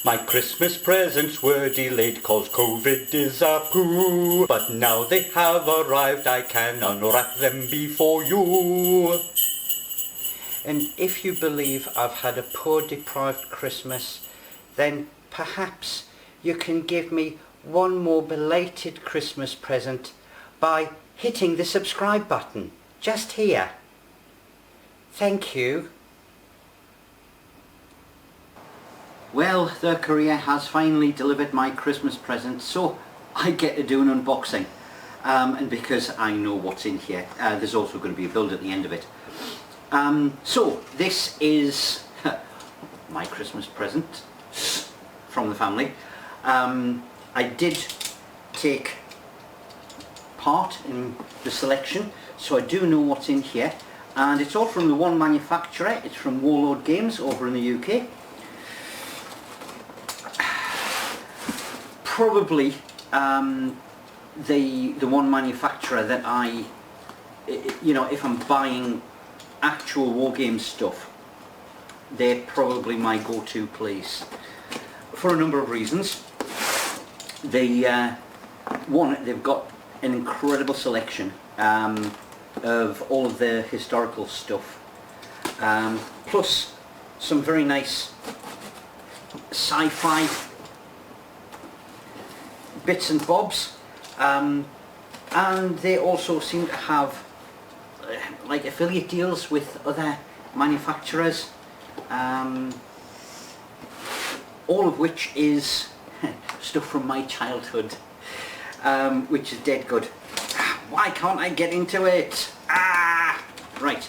My Christmas presents were delayed 'cause COVID is a poo. But now they have arrived, I can unwrap them before you. And if you believe I've had a poor deprived Christmas, then perhaps you can give me one more belated Christmas present by hitting the subscribe button just here. Thank you. Well, the courier has finally delivered my Christmas present, so I get to do an unboxing. And because I know what's in here, there's also going to be a build at the end of it. So this is my Christmas present from the family. I did take part in the selection, so I do know what's in here. And it's all from the one manufacturer. It's from Warlord Games over in the UK. Probably the one manufacturer that I, you know, if I'm buying actual wargame stuff, they're probably my go-to place for a number of reasons. One, they've got an incredible selection of all of the historical stuff, plus some very nice sci-fi bits and bobs, and they also seem to have like affiliate deals with other manufacturers, all of which is stuff from my childhood, which is dead good. Why can't I get into it? Right,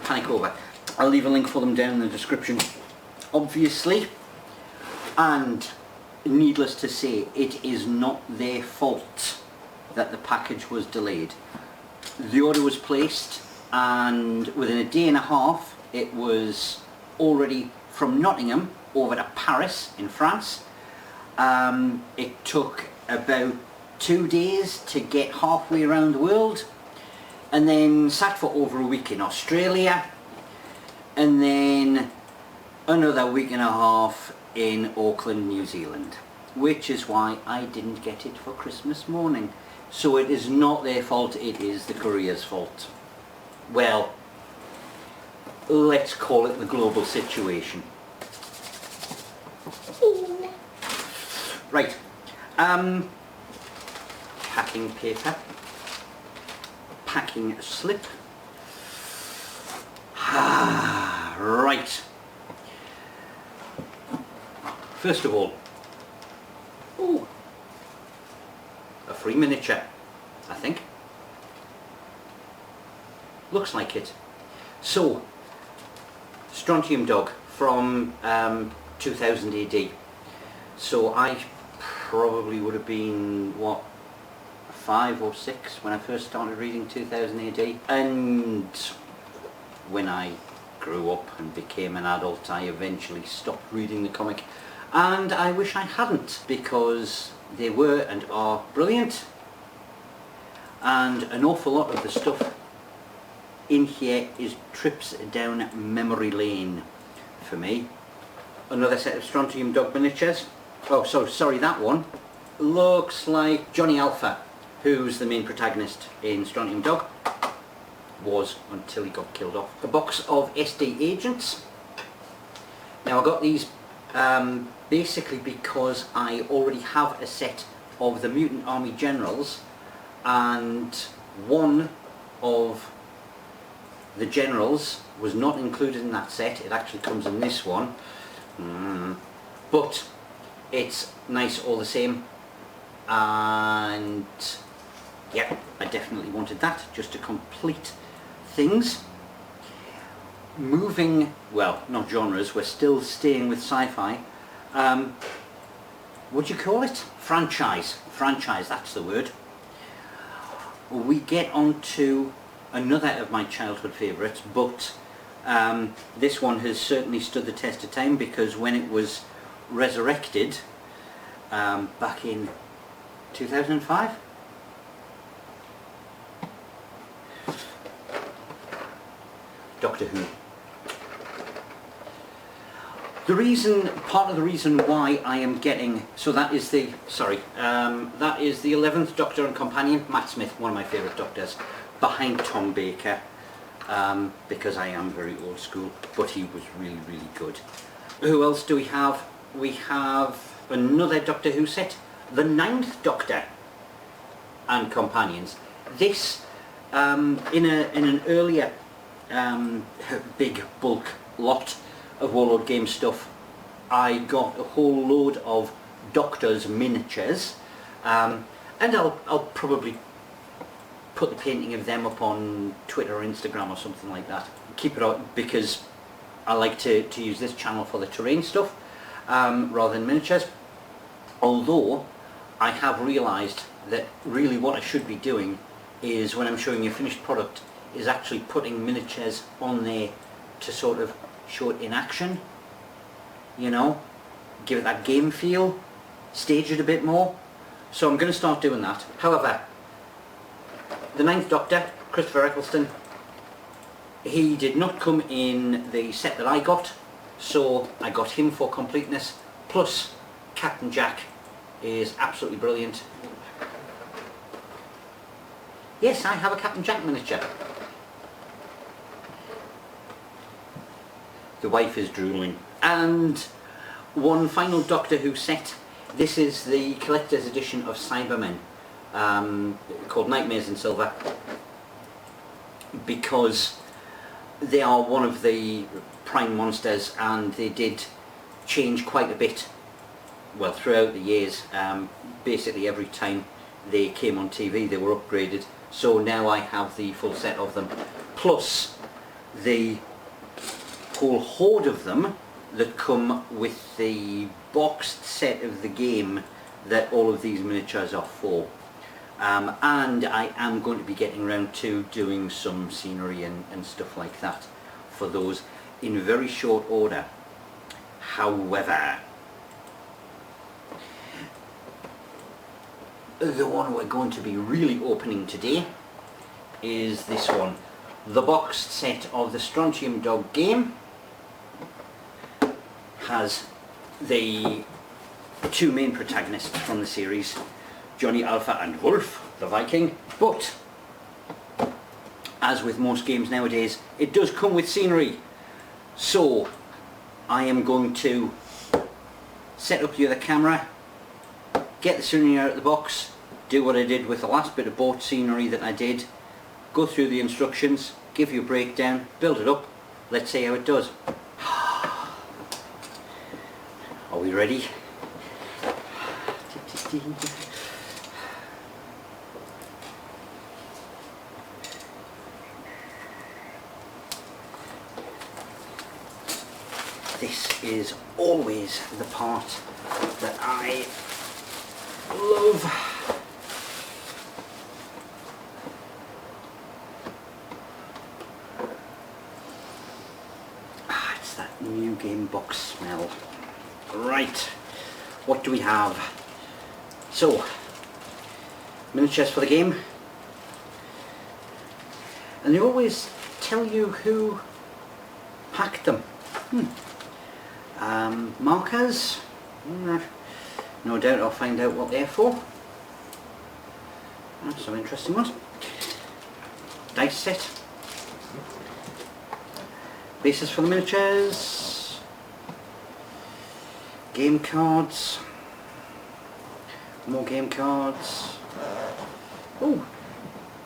panic over. I'll leave a link for them down in the description, obviously, and needless to say, it is not their fault that the package was delayed. The order was placed, and within a day and a half it was already from Nottingham over to Paris in France. It took about 2 days to get halfway around the world, and then sat for over a week in Australia, and then another week and a half in Auckland, New Zealand, which is why I didn't get it for Christmas morning. So it is not their fault, it is the courier's fault. Well, let's call it the global situation. Right, packing paper, packing slip. Right. First of all, ooh, a free miniature, I think. Looks like it. So, Strontium Dog from 2000 AD. So I probably would have been, what, 5 or 6 when I first started reading 2000 AD. And when I grew up and became an adult, I eventually stopped reading the comic. And I wish I hadn't, because they were and are brilliant, and an awful lot of the stuff in here is trips down memory lane for me. Another set of Strontium Dog miniatures. Oh, so sorry, that one looks like Johnny Alpha, who's the main protagonist in Strontium Dog, was until he got killed off. A box of SD agents. Now I got these basically because I already have a set of the Mutant Army Generals, and one of the generals was not included in that set. It actually comes in this one, but it's nice all the same, and yeah, I definitely wanted that just to complete things. Moving, well, not genres, we're still staying with sci-fi. What do you call it? Franchise, that's the word. We get on to another of my childhood favourites, but this one has certainly stood the test of time, because when it was resurrected back in 2005, Doctor Who. Part of the reason why I am getting, so that is the 11th Doctor and Companion, Matt Smith, one of my favourite Doctors, behind Tom Baker, because I am very old school, but he was really, really good. Who else do we have? We have another Doctor Who set, the 9th Doctor and Companions. This, in an earlier big bulk lot of Warlord Game stuff, I got a whole load of Doctor's miniatures, and I'll probably put the painting of them up on Twitter or Instagram or something like that. Keep it out because I like to use this channel for the terrain stuff rather than miniatures, although I have realised that really what I should be doing is, when I'm showing you a finished product, is actually putting miniatures on there to sort of show it in action, you know, give it that game feel, stage it a bit more. So I'm going to start doing that. However, the 9th Doctor, Christopher Eccleston, he did not come in the set that I got, so I got him for completeness, plus Captain Jack is absolutely brilliant. Yes, I have a Captain Jack miniature. The wife is drooling. And one final Doctor Who set. This is the collector's edition of Cybermen, called Nightmares in Silver, because they are one of the prime monsters, and they did change quite a bit, well, throughout the years. Basically every time they came on TV they were upgraded, so now I have the full set of them, plus the whole horde of them that come with the boxed set of the game that all of these miniatures are for. And I am going to be getting around to doing some scenery and stuff like that for those in very short order. However, the one we're going to be really opening today is this one, the boxed set of the Strontium Dog game. Has the two main protagonists from the series, Johnny Alpha and Wolf, the Viking, but as with most games nowadays, it does come with scenery. So I am going to set up the other camera, get the scenery out of the box, do what I did with the last bit of boat scenery that I did, go through the instructions, give you a breakdown, build it up, let's see how it does. Are we ready? This is always the part that I love. It's that new game box smell. Right, what do we have? So, miniatures for the game, and they always tell you who packed them. Markers, no doubt I'll find out what they're for. Some interesting ones. Dice set, bases for the miniatures, game cards, more game cards. Oh,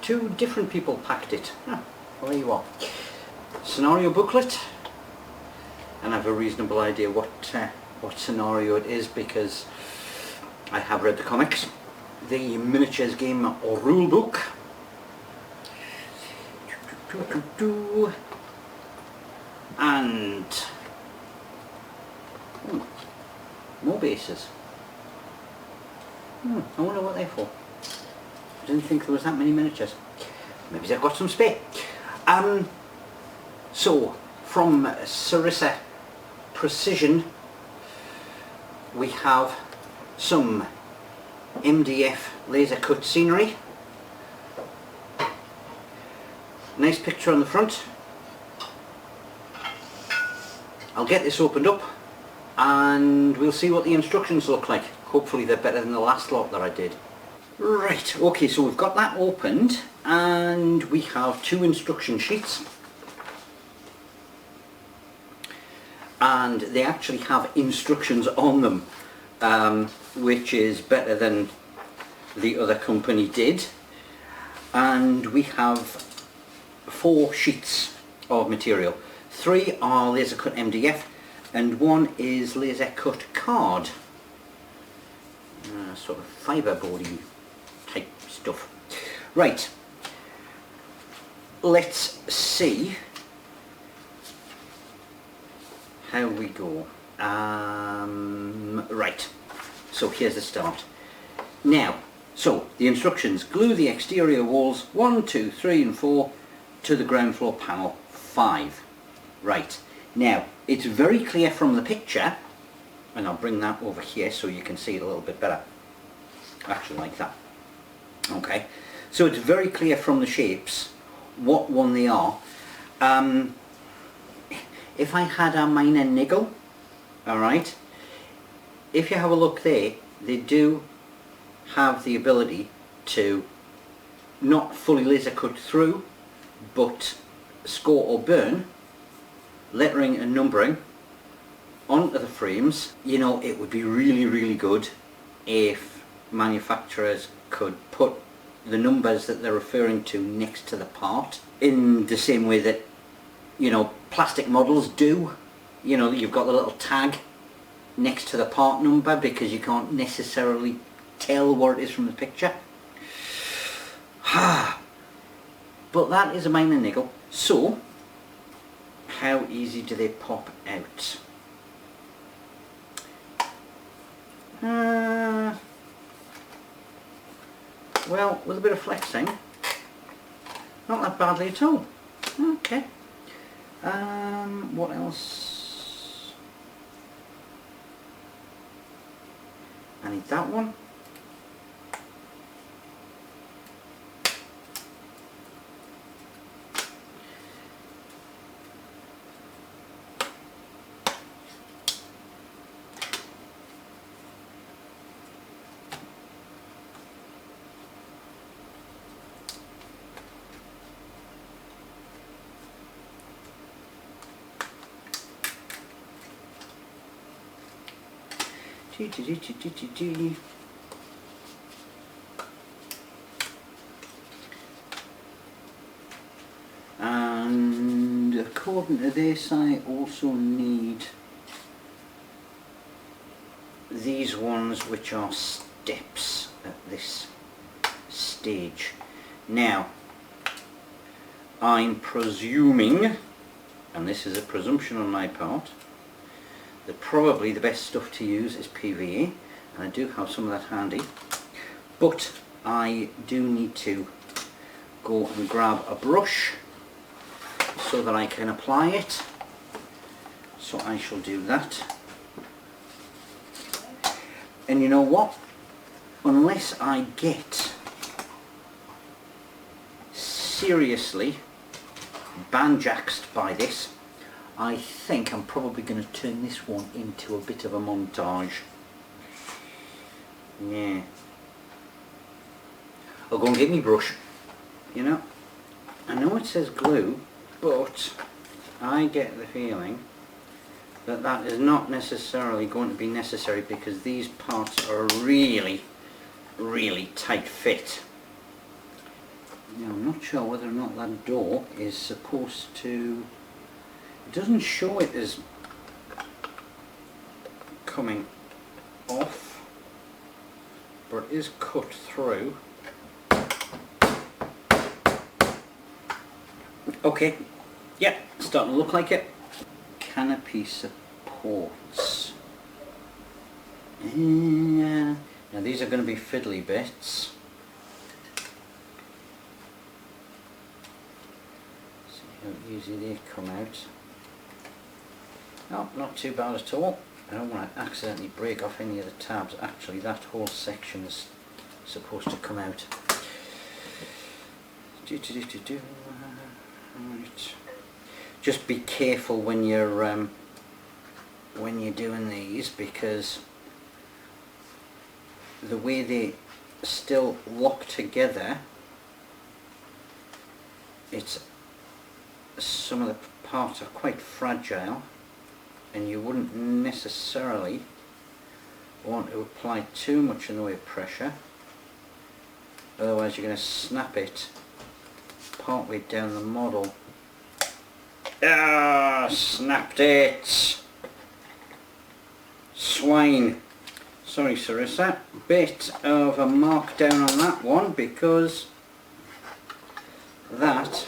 two different people packed it. Well, there you are. Scenario booklet, and I have a reasonable idea what scenario it is because I have read the comics. The miniatures game or rule book. And more bases. I wonder what they're for. I didn't think there was that many miniatures. Maybe they've got some spare. So, from Sarissa Precision, we have some MDF laser cut scenery. Nice picture on the front. I'll get this opened up and we'll see what the instructions look like. Hopefully they're better than the last lot that I did. Right, okay, so we've got that opened and we have 2 instruction sheets, and they actually have instructions on them, which is better than the other company did. And we have 4 sheets of material. 3 are laser cut MDF and 1 is laser cut card, sort of fiberboardy type stuff. Right, let's see how we go. Right, so here's the start. Now, so the instructions: glue the exterior walls 1, 2, 3 and 4 to the ground floor panel 5. Right, now it's very clear from the picture, and I'll bring that over here so you can see it a little bit better, actually like that. Okay, so it's very clear from the shapes what one they are. If I had a minor niggle, alright, if you have a look there, they do have the ability to not fully laser cut through, but score or burn lettering and numbering onto the frames. You know, it would be really, really good if manufacturers could put the numbers that they're referring to next to the part, in the same way that, you know, plastic models do. You know, you've got the little tag next to the part number because you can't necessarily tell what it is from the picture. But that is a minor niggle. So, how easy do they pop out? Well, with a bit of flexing, not that badly at all. Okay. What else? I need that one. And according to this, I also need these ones, which are steps at this stage. Now, I'm presuming, and this is a presumption on my part, that probably the best stuff to use is PVA, and I do have some of that handy, but I do need to go and grab a brush so that I can apply it, so I shall do that. And you know what, unless I get seriously banjaxed by this, I think I'm probably going to turn this one into a bit of a montage. Yeah. I'll go and get me brush. You know, I know it says glue, but I get the feeling that that is not necessarily going to be necessary, because these parts are really, really tight fit. Now, I'm not sure whether or not that door is supposed to... It doesn't show it as coming off, but it is cut through. Okay, yeah, starting to look like it. Canopy supports. Now these are going to be fiddly bits. See how easy they come out. Oh, not too bad at all. I don't want to accidentally break off any of the tabs. Actually, that whole section is supposed to come out. Right. Just be careful when you're when you're doing these, because the way they still lock together, some of the parts are quite fragile, and you wouldn't necessarily want to apply too much in the way of pressure, otherwise you're going to snap it partway down the model. Ah, snapped it! Swine! Sorry Sarissa, bit of a markdown on that one, because that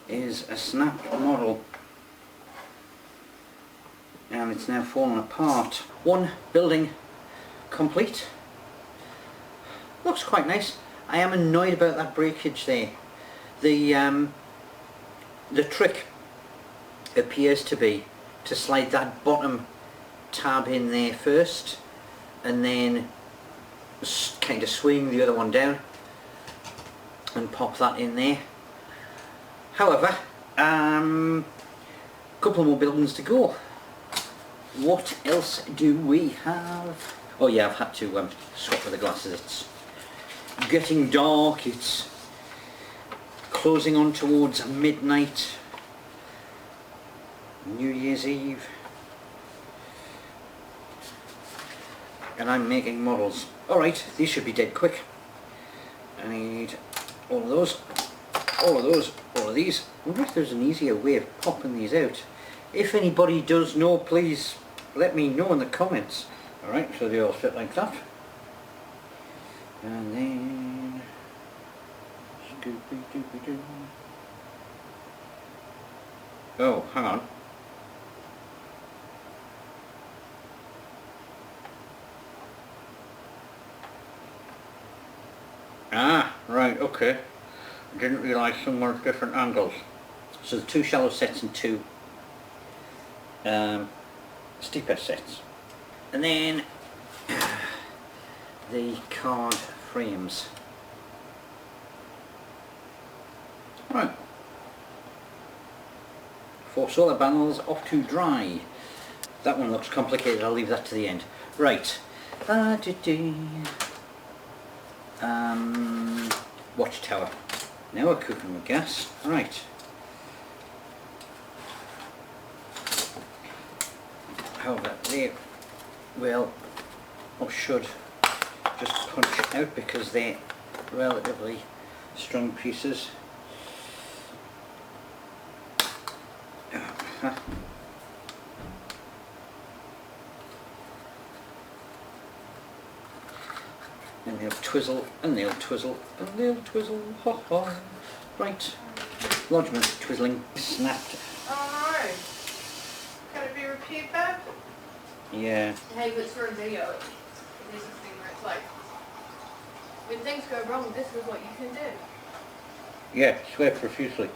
is a snapped model, and it's now fallen apart. One building complete. Looks quite nice. I am annoyed about that breakage there. The trick appears to be to slide that bottom tab in there first, and then kind of swing the other one down and pop that in there. However, couple more buildings to go. What else do we have? Oh yeah, I've had to swap with the glasses. It's getting dark, it's closing on towards midnight, New Year's Eve, and I'm making models. Alright, these should be dead quick. I need all of those, all of those, all of these. I wonder if there's an easier way of popping these out. If anybody does know, please let me know in the comments. Alright, so they all fit like that. And then Scooby-Dooby-Doo. Oh, hang on. Ah, right, okay. I didn't realise some were different angles. So the two shallow sets and two steeper sets. And then the card frames. Right. 4 solar panels off to dry. That one looks complicated, I'll leave that to the end. Right. Watchtower. Now we're cooking with gas. Right. However, they will, or should, just punch out because they're relatively strong pieces. And they'll twizzle, and they'll twizzle, and they'll twizzle, ha ha. Right, lodgement, twizzling, snapped. Oh no! Can it be repaired back? Yeah. Hey, but it's for a video. There's a thing where it's like, when things go wrong, this is what you can do. Yeah, swear profusely.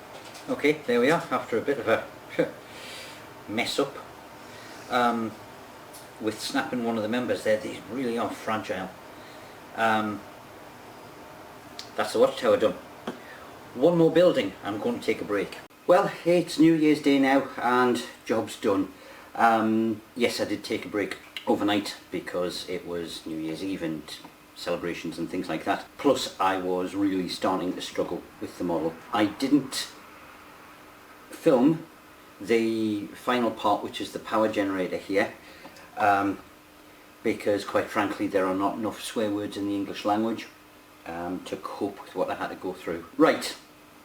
Okay, there we are, after a bit of a mess up. With snapping one of the members there, these really are fragile. That's the watchtower done. One more building, I'm going to take a break. Well, it's New Year's Day now and job's done. Yes, I did take a break overnight because it was New Year's Eve and celebrations and things like that. Plus I was really starting to struggle with the model. I didn't film the final part, which is the power generator here, because quite frankly there are not enough swear words in the English language to cope with what I had to go through. Right,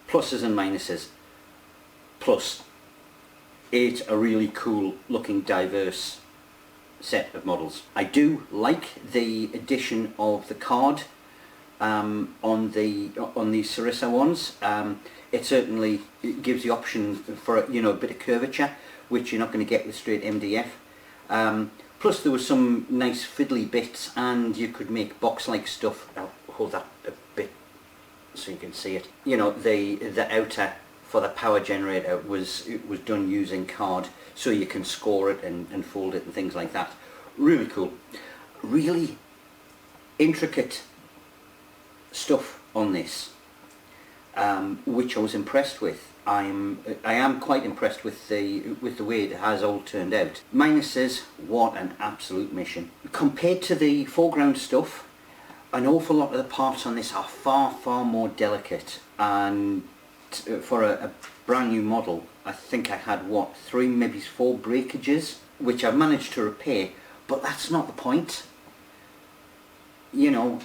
pluses and minuses. Plus, it's a really cool looking diverse set of models. I do like the addition of the card on these Sarissa ones. It certainly gives the option for a bit of curvature, which you're not going to get with straight MDF. Plus there was some nice fiddly bits, and you could make box-like stuff. I'll hold that a bit so you can see it. The outer for the power generator was done using card, so you can score it and fold it and things like that. Really cool. Really intricate stuff on this. which I was impressed with. I am quite impressed with the way it has all turned out. Minuses, what an absolute mission. Compared to the foreground stuff, an awful lot of the parts on this are far more delicate, and for a brand new model, I think I had what, 3 maybe 4 breakages, which I've managed to repair, but that's not the point. You know,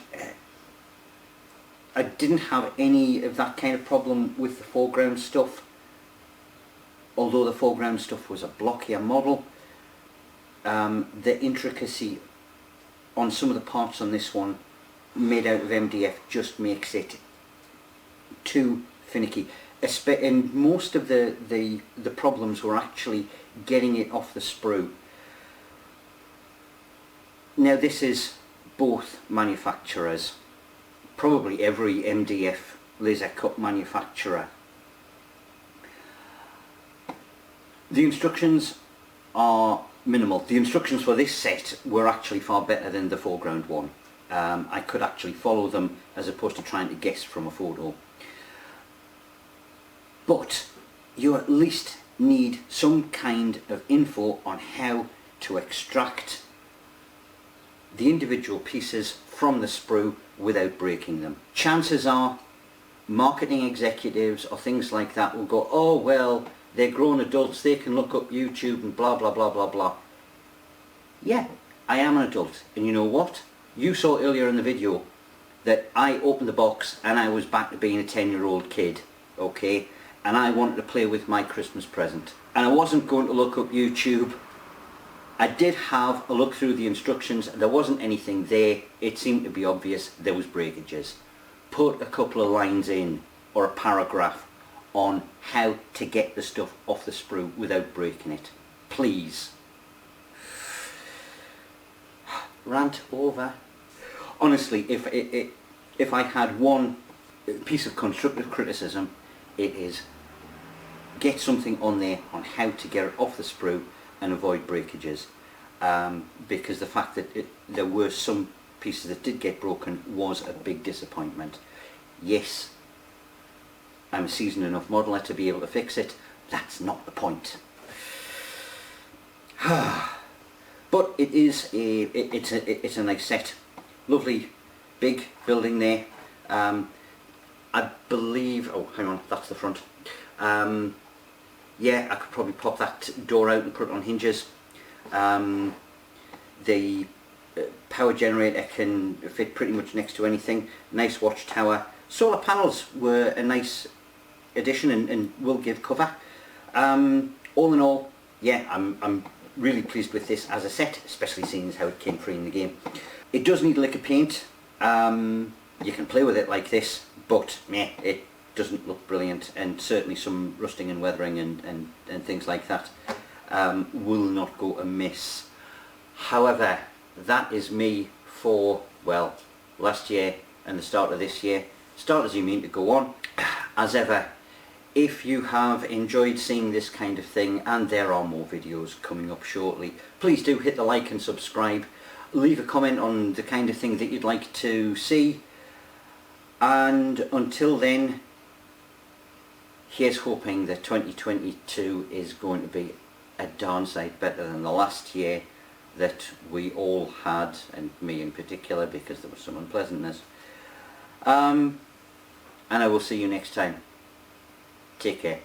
I didn't have any of that kind of problem with the foreground stuff, although the foreground stuff was a blockier model. The intricacy on some of the parts on this one made out of MDF just makes it too finicky. And most of the problems were actually getting it off the sprue. Now this is both manufacturers. Probably every MDF laser cut manufacturer. The instructions are minimal. The instructions for this set were actually far better than the foreground one. I could actually follow them as opposed to trying to guess from a photo. But you at least need some kind of info on how to extract the individual pieces from the sprue without breaking them. Chances are marketing executives or things like that will go, oh well, they're grown adults, they can look up YouTube and blah blah blah blah blah. Yeah, I am an adult, and you know what? You saw earlier in the video that I opened the box and I was back to being a 10-year-old kid, okay? And I wanted to play with my Christmas present. And I wasn't going to look up YouTube. I did have a look through the instructions. There wasn't anything there. It seemed to be obvious there was breakages. Put a couple of lines in, or a paragraph, on how to get the stuff off the sprue without breaking it. Please. Rant over. Honestly, if I had one piece of constructive criticism, it is get something on there on how to get it off the sprue and avoid breakages, because the fact that there were some pieces that did get broken was a big disappointment. Yes, I'm a seasoned enough modeller to be able to fix it. That's not the point. But it is it's a nice set. Lovely big building there. I believe, oh hang on, that's the front. Yeah, I could probably pop that door out and put it on hinges. The power generator can fit pretty much next to anything. Nice watchtower. Solar panels were a nice addition and will give cover. All in all, yeah, I'm really pleased with this as a set, especially seeing as how it came free in the game. It does need a lick of paint. You can play with it like this, but meh, it doesn't look brilliant, and certainly some rusting and weathering and things like that will not go amiss. However, that is me for, well, last year and the start of this year. Start as you mean to go on. As ever, if you have enjoyed seeing this kind of thing, and there are more videos coming up shortly, please do hit the like and subscribe. Leave a comment on the kind of thing that you'd like to see. And until then, here's hoping that 2022 is going to be a darn sight better than the last year that we all had, and me in particular, because there was some unpleasantness. And I will see you next time. Take care.